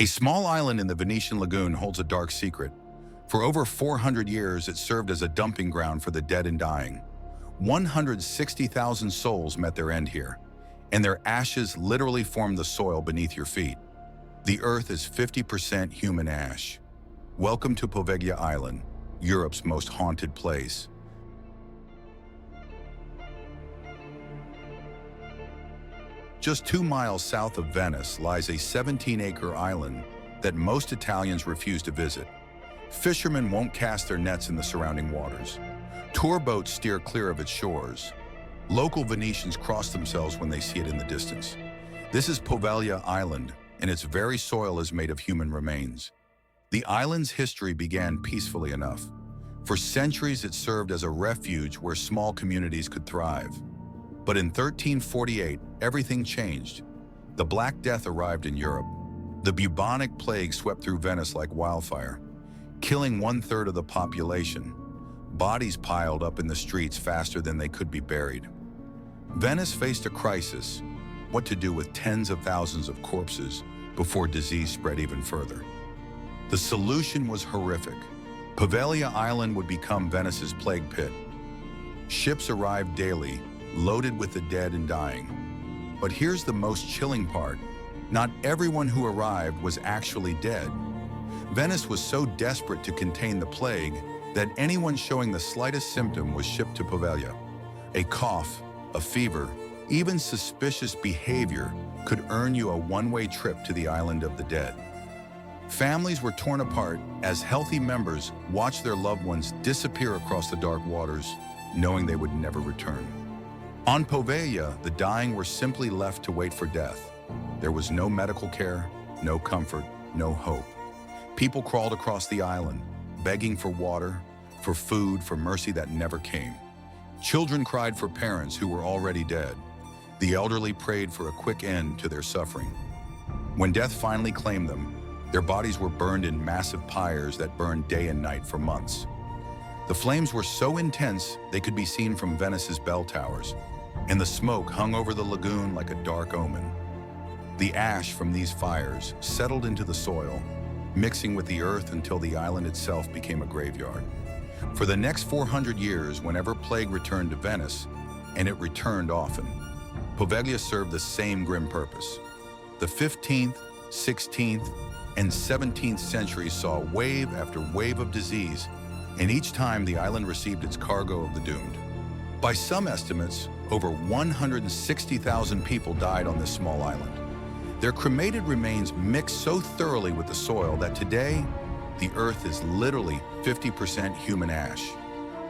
A small island in the Venetian Lagoon holds a dark secret. For over 400 years, it served as a dumping ground for the dead and dying. 160,000 souls met their end here, and their ashes literally formed the soil beneath your feet. The earth is 50% human ash. Welcome to Poveglia Island, Europe's most haunted place. Just 2 miles south of Venice lies a 17-acre island that most Italians refuse to visit. Fishermen won't cast their nets in the surrounding waters. Tour boats steer clear of its shores. Local Venetians cross themselves when they see it in the distance. This is Poveglia Island, and its very soil is made of human remains. The island's history began peacefully enough. For centuries, it served as a refuge where small communities could thrive. But in 1348, everything changed. The Black Death arrived in Europe. The bubonic plague swept through Venice like wildfire, killing 1/3 of the population. Bodies piled up in the streets faster than they could be buried. Venice faced a crisis: what to do with tens of thousands of corpses before disease spread even further. The solution was horrific. Poveglia Island would become Venice's plague pit. Ships arrived daily, loaded with the dead and dying. But here's the most chilling part. Not everyone who arrived was actually dead. Venice was so desperate to contain the plague that anyone showing the slightest symptom was shipped to Poveglia. A cough, a fever, even suspicious behavior could earn you a one-way trip to the island of the dead. Families were torn apart as healthy members watched their loved ones disappear across the dark waters, knowing they would never return. On Poveglia, the dying were simply left to wait for death. There was no medical care, no comfort, no hope. People crawled across the island, begging for water, for food, for mercy that never came. Children cried for parents who were already dead. The elderly prayed for a quick end to their suffering. When death finally claimed them, their bodies were burned in massive pyres that burned day and night for months. The flames were so intense they could be seen from Venice's bell towers, and the smoke hung over the lagoon like a dark omen. The ash from these fires settled into the soil, mixing with the earth until the island itself became a graveyard. For the next 400 years, whenever plague returned to Venice, and it returned often, Poveglia served the same grim purpose. The 15th, 16th, and 17th centuries saw wave after wave of disease, and each time the island received its cargo of the doomed. By some estimates, over 160,000 people died on this small island. Their cremated remains mixed so thoroughly with the soil that today, the earth is literally 50% human ash.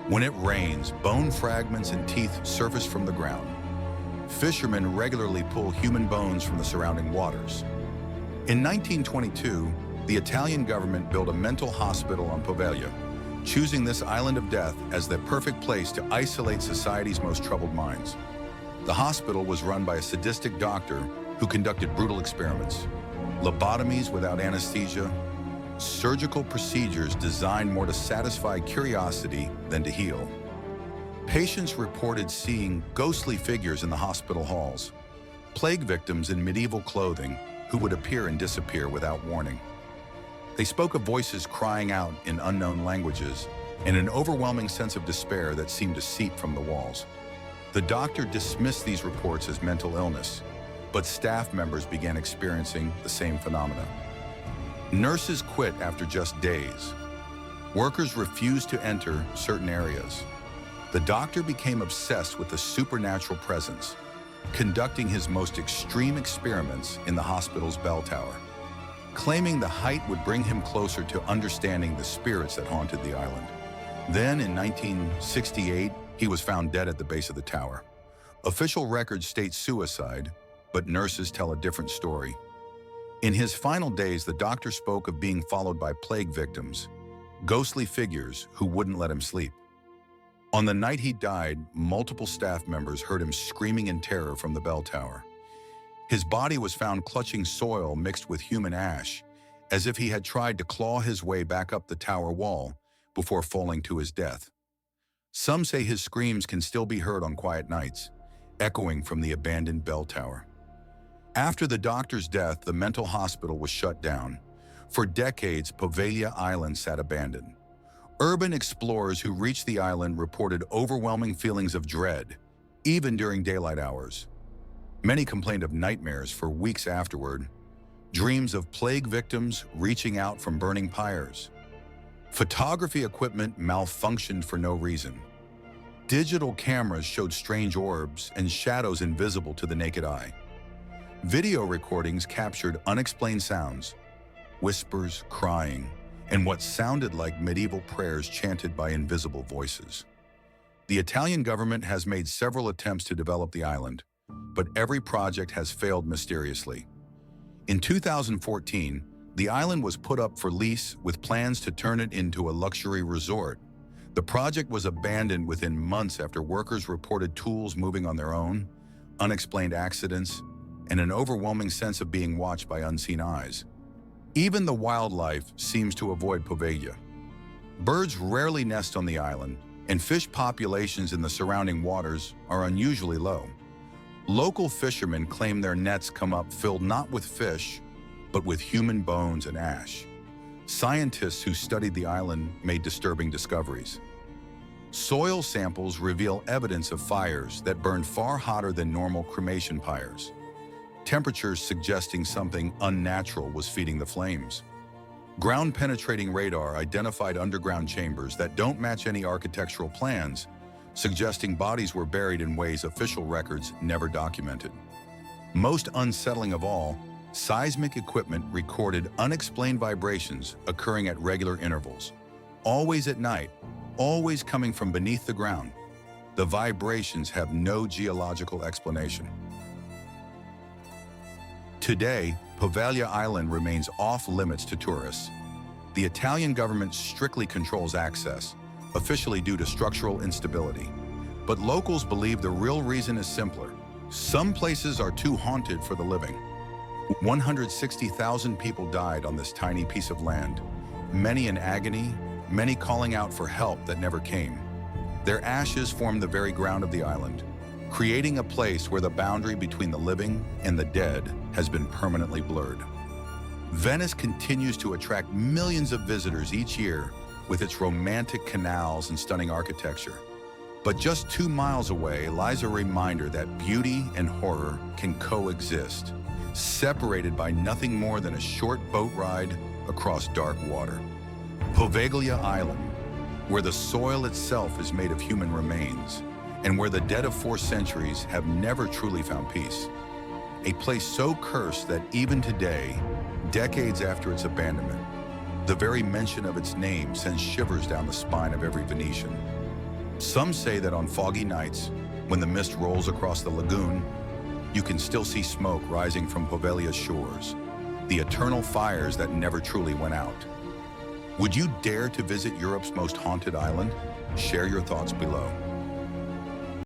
When it rains, bone fragments and teeth surface from the ground. Fishermen regularly pull human bones from the surrounding waters. In 1922, the Italian government built a mental hospital on Poveglia, choosing this island of death as the perfect place to isolate society's most troubled minds. The hospital was run by a sadistic doctor who conducted brutal experiments, lobotomies without anesthesia, surgical procedures designed more to satisfy curiosity than to heal. Patients reported seeing ghostly figures in the hospital halls, plague victims in medieval clothing who would appear and disappear without warning. They spoke of voices crying out in unknown languages and an overwhelming sense of despair that seemed to seep from the walls. The doctor dismissed these reports as mental illness, but staff members began experiencing the same phenomena. Nurses quit after just days. Workers refused to enter certain areas. The doctor became obsessed with the supernatural presence, conducting his most extreme experiments in the hospital's bell tower, claiming the height would bring him closer to understanding the spirits that haunted the island. Then, in 1968, he was found dead at the base of the tower. Official records state suicide, but nurses tell a different story. In his final days, the doctor spoke of being followed by plague victims, ghostly figures who wouldn't let him sleep. On the night he died, multiple staff members heard him screaming in terror from the bell tower. His body was found clutching soil mixed with human ash, as if he had tried to claw his way back up the tower wall before falling to his death. Some say his screams can still be heard on quiet nights, echoing from the abandoned bell tower. After the doctor's death, the mental hospital was shut down. For decades, Poveglia Island sat abandoned. Urban explorers who reached the island reported overwhelming feelings of dread, even during daylight hours. Many complained of nightmares for weeks afterward, dreams of plague victims reaching out from burning pyres. Photography equipment malfunctioned for no reason. Digital cameras showed strange orbs and shadows invisible to the naked eye. Video recordings captured unexplained sounds, whispers, crying, and what sounded like medieval prayers chanted by invisible voices. The Italian government has made several attempts to develop the island, but every project has failed mysteriously. In 2014, the island was put up for lease with plans to turn it into a luxury resort. The project was abandoned within months after workers reported tools moving on their own, unexplained accidents, and an overwhelming sense of being watched by unseen eyes. Even the wildlife seems to avoid Poveglia. Birds rarely nest on the island, and fish populations in the surrounding waters are unusually low. Local fishermen claim their nets come up filled not with fish, but with human bones and ash. Scientists who studied the island made disturbing discoveries. Soil samples reveal evidence of fires that burned far hotter than normal cremation pyres. Temperatures suggesting something unnatural was feeding the flames. Ground-penetrating radar identified underground chambers that don't match any architectural plans, suggesting bodies were buried in ways official records never documented. Most unsettling of all, seismic equipment recorded unexplained vibrations occurring at regular intervals, always at night, always coming from beneath the ground. The vibrations have no geological explanation. Today, Poveglia Island remains off-limits to tourists. The Italian government strictly controls access, officially due to structural instability. But locals believe the real reason is simpler. Some places are too haunted for the living. 160,000 people died on this tiny piece of land, many in agony, many calling out for help that never came. Their ashes form the very ground of the island, creating a place where the boundary between the living and the dead has been permanently blurred. Venice continues to attract millions of visitors each year with its romantic canals and stunning architecture. But just 2 miles away lies a reminder that beauty and horror can coexist, separated by nothing more than a short boat ride across dark water. Poveglia Island, where the soil itself is made of human remains, and where the dead of 4 centuries have never truly found peace. A place so cursed that even today, decades after its abandonment, the very mention of its name sends shivers down the spine of every Venetian. Some say that on foggy nights, when the mist rolls across the lagoon, you can still see smoke rising from Poveglia's shores, the eternal fires that never truly went out. Would you dare to visit Europe's most haunted island? Share your thoughts below.